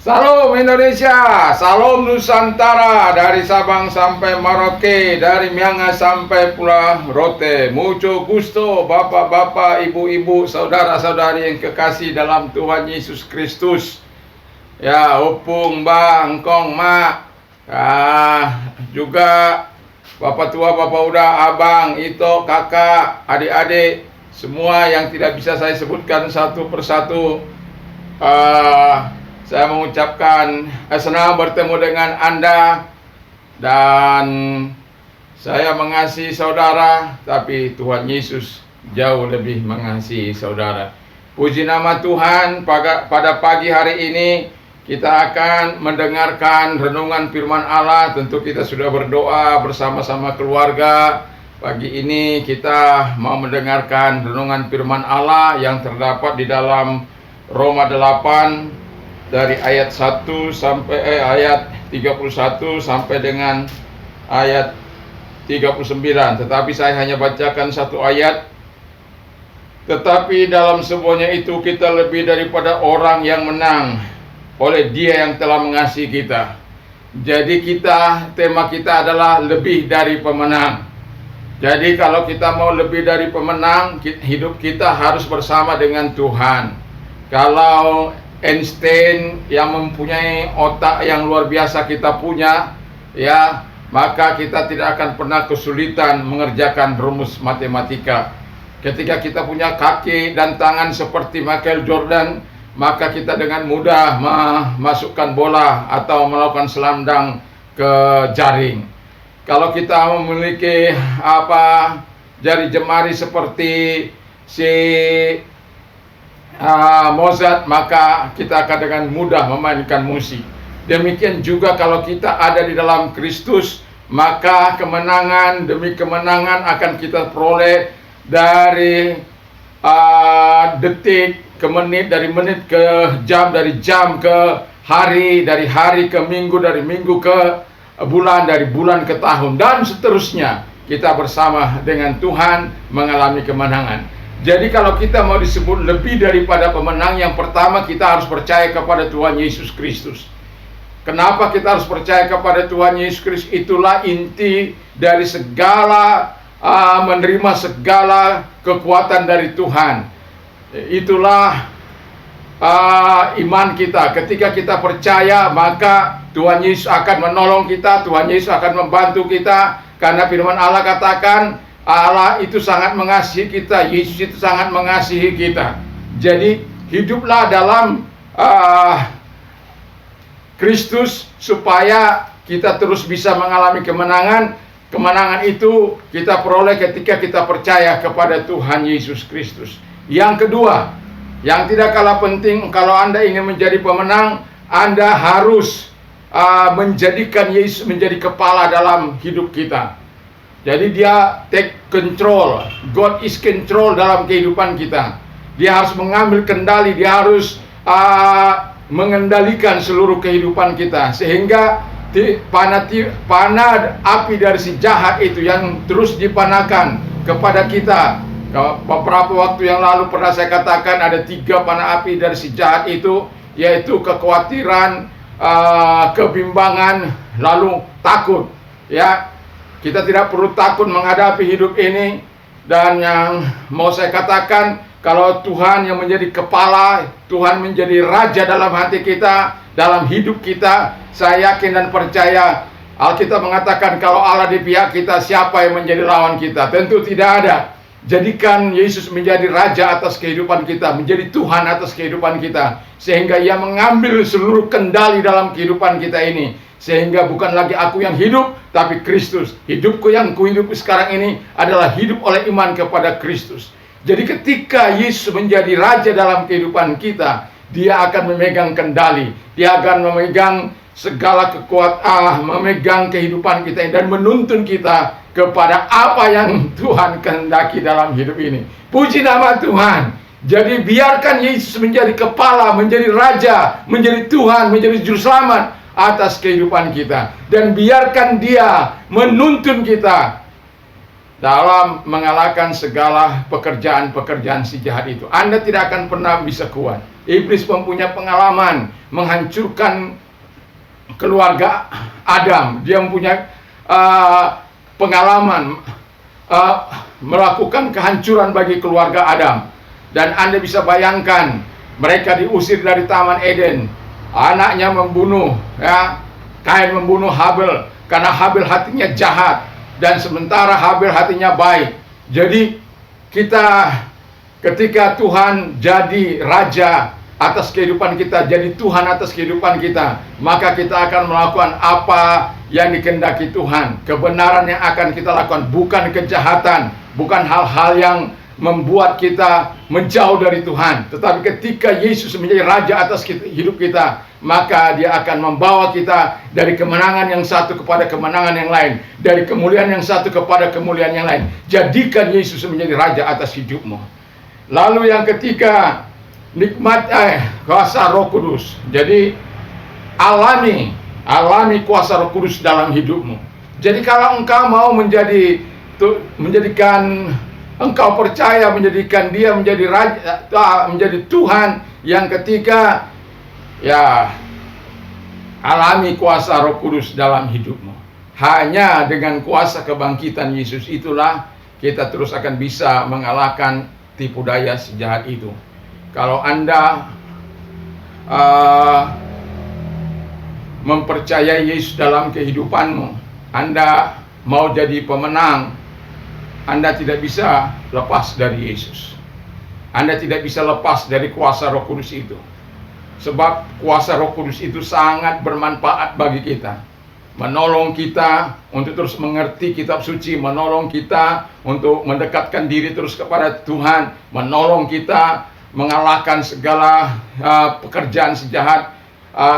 Salam Indonesia, salam Nusantara, dari Sabang sampai Merauke, dari Miangas sampai Pulau Rote. Mucho gusto, bapak-bapak, ibu-ibu, saudara-saudari yang kekasih dalam Tuhan Yesus Kristus. Ya, opung, bang, kong, mak, juga bapak tua, bapak udah, abang, ito, kakak, adik-adik, semua yang tidak bisa saya sebutkan satu persatu. Saya mengucapkan senang bertemu dengan Anda, dan saya mengasihi saudara, tapi Tuhan Yesus jauh lebih mengasihi saudara. Puji nama Tuhan, pada pagi hari ini kita akan mendengarkan renungan firman Allah. Tentu kita sudah berdoa bersama-sama keluarga. Pagi ini kita mau mendengarkan renungan firman Allah yang terdapat di dalam Roma 8 dari ayat 1 sampai ayat 31 sampai dengan ayat 39. Tetapi saya hanya bacakan satu ayat. Tetapi dalam semuanya itu kita lebih daripada orang yang menang oleh Dia yang telah mengasihi kita. Jadi tema kita adalah lebih dari pemenang. Jadi kalau kita mau lebih dari pemenang, hidup kita harus bersama dengan Tuhan. Kalau Einstein yang mempunyai otak yang luar biasa kita punya, ya, maka kita tidak akan pernah kesulitan mengerjakan rumus matematika. Ketika kita punya kaki dan tangan seperti Michael Jordan, maka kita dengan mudah memasukkan bola atau melakukan slam dunk ke jaring. Kalau kita memiliki jari jemari seperti si Mozart, maka kita akan dengan mudah memainkan musik. Demikian juga kalau kita ada di dalam Kristus, maka kemenangan demi kemenangan akan kita peroleh dari detik ke menit, dari menit ke jam, dari jam ke hari, dari hari ke minggu, dari minggu ke bulan, dari bulan ke tahun, dan seterusnya. Kita bersama dengan Tuhan mengalami kemenangan. Jadi kalau kita mau disebut lebih daripada pemenang, yang pertama kita harus percaya kepada Tuhan Yesus Kristus. Kenapa kita harus percaya kepada Tuhan Yesus Kristus? Itulah inti dari segala menerima segala kekuatan dari Tuhan. Itulah iman kita. Ketika kita percaya, maka Tuhan Yesus akan menolong kita, Tuhan Yesus akan membantu kita. Karena firman Allah katakan, Allah itu sangat mengasihi kita, Yesus itu sangat mengasihi kita. Jadi hiduplah dalam Kristus supaya kita terus bisa mengalami kemenangan. Kemenangan itu kita peroleh ketika kita percaya kepada Tuhan Yesus Kristus. Yang kedua, yang tidak kalah penting, kalau Anda ingin menjadi pemenang, Anda harus menjadikan Yesus menjadi kepala dalam hidup kita. Jadi Dia take control. God is control dalam kehidupan kita. Dia harus mengambil kendali. Dia harus mengendalikan seluruh kehidupan kita. Sehingga panah api dari si jahat itu yang terus dipanakan kepada kita. Beberapa waktu yang lalu pernah saya katakan ada 3 panah api dari si jahat itu, yaitu kekhawatiran, kebimbangan, lalu takut. Ya, kita tidak perlu takut menghadapi hidup ini. Dan yang mau saya katakan, kalau Tuhan yang menjadi kepala, Tuhan menjadi raja dalam hati kita, dalam hidup kita, saya yakin dan percaya, Alkitab mengatakan kalau Allah di pihak kita, siapa yang menjadi lawan kita? Tentu tidak ada. Jadikan Yesus menjadi raja atas kehidupan kita, menjadi Tuhan atas kehidupan kita, sehingga Ia mengambil seluruh kendali dalam kehidupan kita ini. Sehingga bukan lagi aku yang hidup, tapi Kristus. Hidupku yang kuhidup sekarang ini adalah hidup oleh iman kepada Kristus. Jadi ketika Yesus menjadi raja dalam kehidupan kita, Dia akan memegang kendali. Dia akan memegang segala kekuatan, memegang kehidupan kita dan menuntun kita kepada apa yang Tuhan kehendaki dalam hidup ini. Puji nama Tuhan. Jadi biarkan Yesus menjadi kepala, menjadi raja, menjadi Tuhan, menjadi juru selamat atas kehidupan kita. Dan biarkan Dia menuntun kita dalam mengalahkan segala pekerjaan-pekerjaan si jahat itu. Anda tidak akan pernah bisa kuat. Iblis mempunyai pengalaman menghancurkan keluarga Adam. Dia mempunyai pengalaman melakukan kehancuran bagi keluarga Adam. Dan Anda bisa bayangkan, mereka diusir dari Taman Eden. Anaknya membunuh, ya, Kain membunuh Habel karena Habel hatinya jahat, dan sementara Habel hatinya baik. Jadi ketika Tuhan jadi raja atas kehidupan kita, jadi Tuhan atas kehidupan kita, maka kita akan melakukan apa yang dikehendaki Tuhan. Kebenaran yang akan kita lakukan, bukan kejahatan, bukan hal-hal yang membuat kita menjauh dari Tuhan. Tetapi ketika Yesus menjadi raja atas hidup kita, maka Dia akan membawa kita dari kemenangan yang satu kepada kemenangan yang lain, dari kemuliaan yang satu kepada kemuliaan yang lain. Jadikan Yesus menjadi raja atas hidupmu. Lalu yang ketiga, nikmat kuasa Roh Kudus. Jadi alami kuasa Roh Kudus dalam hidupmu. Jadi kalau engkau mau menjadikan engkau percaya, menjadikan Dia menjadi raja, menjadi Tuhan yang ketiga, ya, alami kuasa Roh Kudus dalam hidupmu. Hanya dengan kuasa kebangkitan Yesus itulah kita terus akan bisa mengalahkan tipu daya si jahat itu. Kalau Anda mempercayai Yesus dalam kehidupanmu, Anda mau jadi pemenang, Anda tidak bisa lepas dari Yesus. Anda tidak bisa lepas dari kuasa Roh Kudus itu. Sebab kuasa Roh Kudus itu sangat bermanfaat bagi kita. Menolong kita untuk terus mengerti kitab suci, menolong kita untuk mendekatkan diri terus kepada Tuhan, menolong kita mengalahkan segala pekerjaan sejahat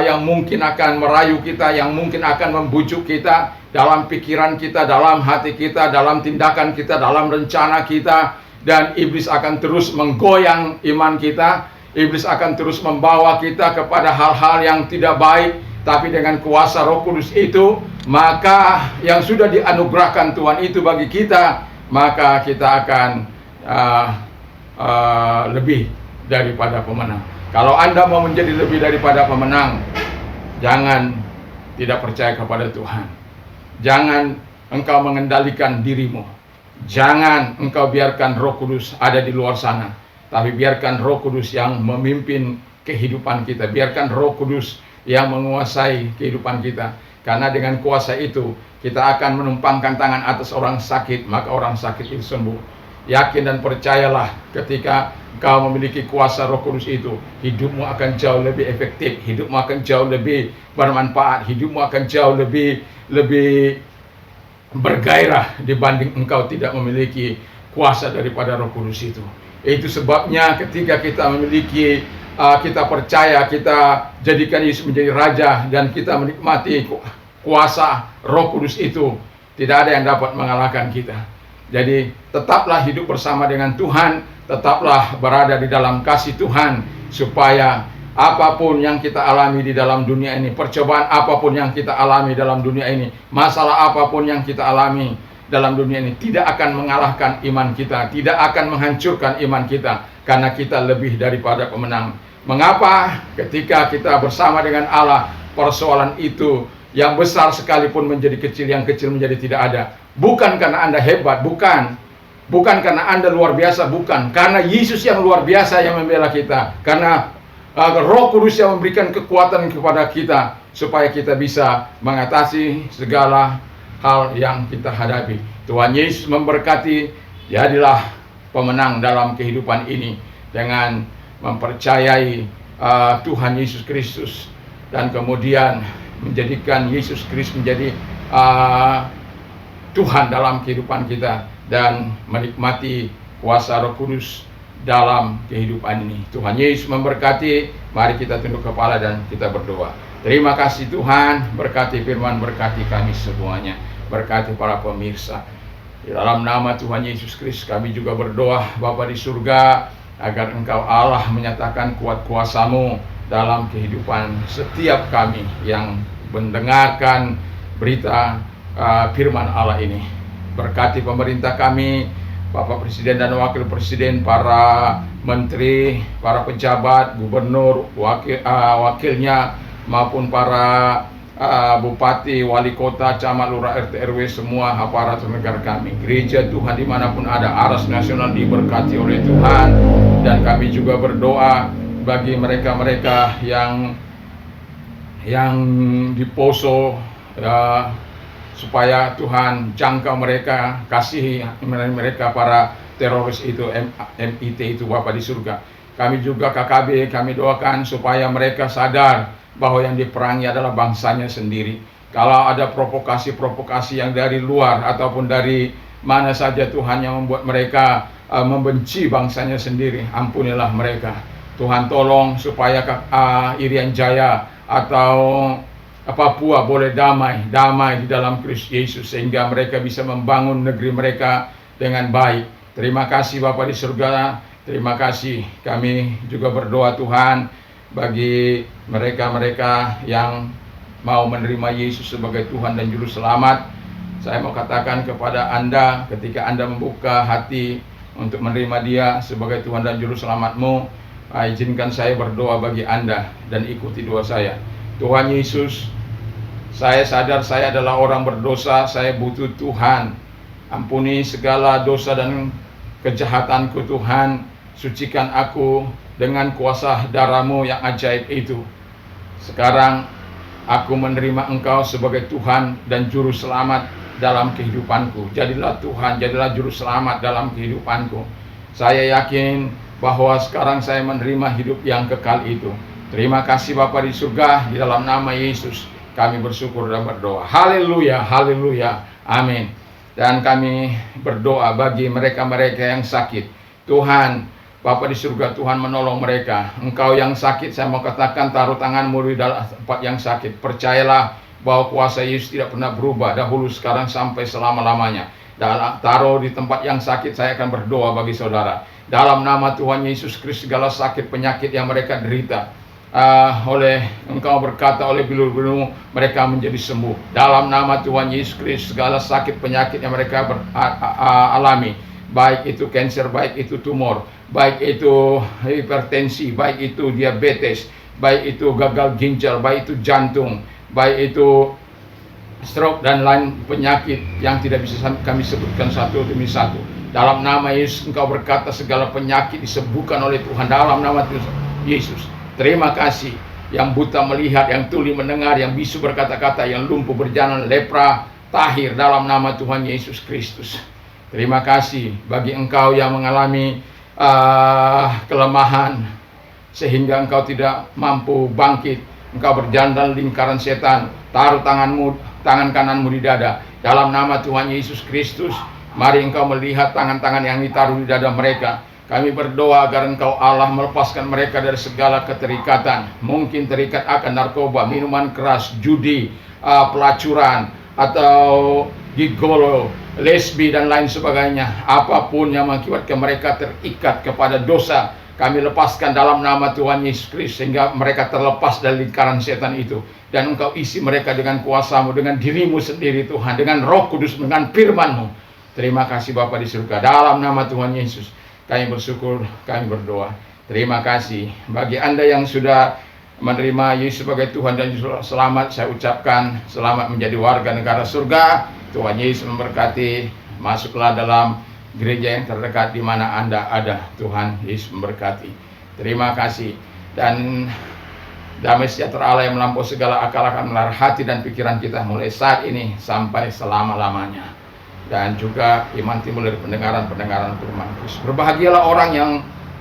yang mungkin akan merayu kita, yang mungkin akan membujuk kita dalam pikiran kita, dalam hati kita, dalam tindakan kita, dalam rencana kita. Dan iblis akan terus menggoyang iman kita. Iblis akan terus membawa kita kepada hal-hal yang tidak baik. Tapi dengan kuasa Roh Kudus itu, maka yang sudah dianugerahkan Tuhan itu bagi kita, maka kita akan lebih daripada pemenang. Kalau Anda mau menjadi lebih daripada pemenang, jangan tidak percaya kepada Tuhan. Jangan engkau mengendalikan dirimu. Jangan engkau biarkan Roh Kudus ada di luar sana. Tapi biarkan Roh Kudus yang memimpin kehidupan kita. Biarkan Roh Kudus yang menguasai kehidupan kita. Karena dengan kuasa itu, kita akan menumpangkan tangan atas orang sakit, maka orang sakit itu sembuh. Yakin dan percayalah, ketika kau memiliki kuasa Roh Kudus itu, hidupmu akan jauh lebih efektif, hidupmu akan jauh lebih bermanfaat, hidupmu akan jauh lebih bergairah dibanding engkau tidak memiliki kuasa daripada Roh Kudus itu. Itu sebabnya ketika kita memiliki, kita percaya, kita jadikan Yesus menjadi raja, dan kita menikmati kuasa Roh Kudus itu, tidak ada yang dapat mengalahkan kita. Jadi tetaplah hidup bersama dengan Tuhan, tetaplah berada di dalam kasih Tuhan, supaya apapun yang kita alami di dalam dunia ini, percobaan apapun yang kita alami dalam dunia ini, masalah apapun yang kita alami dalam dunia ini, tidak akan mengalahkan iman kita, tidak akan menghancurkan iman kita, karena kita lebih daripada pemenang. Mengapa? Ketika kita bersama dengan Allah, persoalan itu yang besar sekalipun menjadi kecil, yang kecil menjadi tidak ada. Bukan karena Anda hebat, bukan karena Anda luar biasa, bukan. Karena Yesus yang luar biasa yang membela kita. Karena Roh Kudus yang memberikan kekuatan kepada kita, supaya kita bisa mengatasi segala hal yang kita hadapi. Tuhan Yesus memberkati. Jadilah pemenang dalam kehidupan ini dengan mempercayai Tuhan Yesus Kristus, dan kemudian menjadikan Yesus Kristus menjadi Tuhan dalam kehidupan kita, dan menikmati kuasa Roh Kudus dalam kehidupan ini. Tuhan Yesus memberkati. Mari kita tunduk kepala dan kita berdoa. Terima kasih Tuhan, berkati firman, berkati kami semuanya, berkati para pemirsa. Di dalam nama Tuhan Yesus Kristus kami juga berdoa, Bapa di surga, agar Engkau Allah menyatakan kuat kuasa-Mu dalam kehidupan setiap kami yang mendengarkan berita firman Allah ini. Berkati pemerintah kami, Bapak Presiden dan Wakil Presiden, para menteri, para pejabat, gubernur, wakilnya, maupun para bupati, wali kota, camat, lurah, RT, RW, semua aparatur negara kami. Gereja Tuhan dimanapun ada, Aras Nasional diberkati oleh Tuhan. Dan kami juga berdoa bagi mereka-mereka yang di Poso, supaya Tuhan jangkau mereka, kasihi mereka para teroris itu, MIT itu, Bapa di surga. Kami juga KKB, kami doakan supaya mereka sadar bahwa yang diperangi adalah bangsanya sendiri. Kalau ada provokasi-provokasi yang dari luar ataupun dari mana saja Tuhan yang membuat mereka membenci bangsanya sendiri, ampunilah mereka. Tuhan tolong supaya Irian Jaya atau Papua boleh damai di dalam Kristus Yesus, sehingga mereka bisa membangun negeri mereka dengan baik. Terima kasih Bapa di surga, terima kasih. Kami juga berdoa Tuhan bagi mereka-mereka yang mau menerima Yesus sebagai Tuhan dan Juru Selamat. Saya mau katakan kepada Anda, ketika Anda membuka hati untuk menerima Dia sebagai Tuhan dan Juru Selamatmu, izinkan saya berdoa bagi Anda dan ikuti doa saya. Tuhan Yesus, saya sadar saya adalah orang berdosa, saya butuh Tuhan. Ampuni segala dosa dan kejahatanku Tuhan. Sucikan aku dengan kuasa darah-Mu yang ajaib itu. Sekarang aku menerima Engkau sebagai Tuhan dan Juru Selamat dalam kehidupanku. Jadilah Tuhan, jadilah Juru Selamat dalam kehidupanku. Saya yakin bahwa sekarang saya menerima hidup yang kekal itu. Terima kasih Bapa di surga, di dalam nama Yesus kami bersyukur dan berdoa. Haleluya, haleluya, amin. Dan kami berdoa bagi mereka-mereka yang sakit. Tuhan, Bapa di surga, Tuhan menolong mereka. Engkau yang sakit, saya mau katakan, taruh tanganmu di dalam tempat yang sakit. Percayalah bahwa kuasa Yesus tidak pernah berubah, dahulu, sekarang, sampai selama-lamanya. Taruh di tempat yang sakit, saya akan berdoa bagi saudara. Dalam nama Tuhan Yesus Kristus, segala sakit penyakit yang mereka derita, oleh Engkau berkata, oleh bilur-bilur mereka menjadi sembuh. Dalam nama Tuhan Yesus Kristus, segala sakit penyakit yang mereka alami, baik itu kanker, baik itu tumor, baik itu hipertensi, baik itu diabetes, baik itu gagal ginjal, baik itu jantung, baik itu stroke dan lain penyakit yang tidak bisa kami sebutkan satu demi satu. Dalam nama Yesus, Engkau berkata segala penyakit disembuhkan oleh Tuhan dalam nama Yesus. Terima kasih. Yang buta melihat, yang tuli mendengar, yang bisu berkata-kata, yang lumpuh berjalan, lepra tahir dalam nama Tuhan Yesus Kristus. Terima kasih bagi engkau yang mengalami kelemahan sehingga engkau tidak mampu bangkit. Engkau berjalan dalam lingkaran setan. Taruh tangan kananmu di dada. Dalam nama Tuhan Yesus Kristus, mari engkau melihat tangan-tangan yang ditaruh di dada mereka. Kami berdoa agar Engkau Allah melepaskan mereka dari segala keterikatan. Mungkin terikat akan narkoba, minuman keras, judi, pelacuran, atau gigolo, lesbi, dan lain sebagainya. Apapun yang mengakibatkan mereka terikat kepada dosa, kami lepaskan dalam nama Tuhan Yesus Kristus, sehingga mereka terlepas dari lingkaran setan itu. Dan Engkau isi mereka dengan kuasa-Mu, dengan diri-Mu sendiri Tuhan, dengan Roh Kudus, dengan firman-Mu. Terima kasih Bapa di surga. Dalam nama Tuhan Yesus kami bersyukur, kami berdoa. Terima kasih. Bagi Anda yang sudah menerima Yesus sebagai Tuhan dan Juru Selamat, saya ucapkan selamat menjadi warga negara surga. Tuhan Yesus memberkati. Masuklah dalam gereja yang terdekat di mana Anda ada. Tuhan Yesus memberkati. Terima kasih. Dan damai sejahtera Allah yang melampaui segala akal akan memelihara hati dan pikiran kita mulai saat ini sampai selama-lamanya. Dan juga iman timbul dari pendengaran firman Kristus. Berbahagialah orang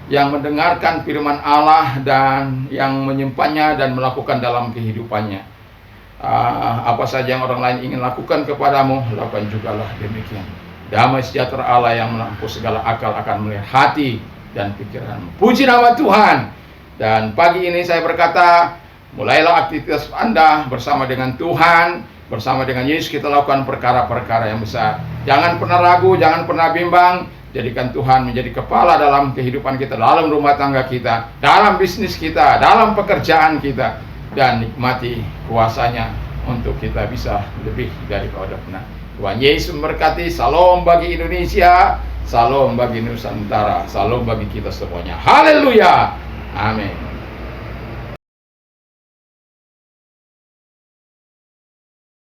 yang mendengarkan firman Allah dan yang menyimpannya dan melakukan dalam kehidupannya. Apa saja yang orang lain ingin lakukan kepadamu, lakukan jugalah demikian. Damai sejahtera Allah yang melampaui segala akal akan memelihara hati dan pikiranmu. Puji nama Tuhan. Dan pagi ini saya berkata, mulailah aktivitas Anda bersama dengan Tuhan. Bersama dengan Yesus kita lakukan perkara-perkara yang besar. Jangan pernah ragu, jangan pernah bimbang. Jadikan Tuhan menjadi kepala dalam kehidupan kita, dalam rumah tangga kita, dalam bisnis kita, dalam pekerjaan kita. Dan nikmati kuasanya untuk kita bisa lebih daripada benar. Tuhan Yesus memberkati. Salam bagi Indonesia, Salam bagi Nusantara, salam bagi kita semuanya. Haleluya. Amin.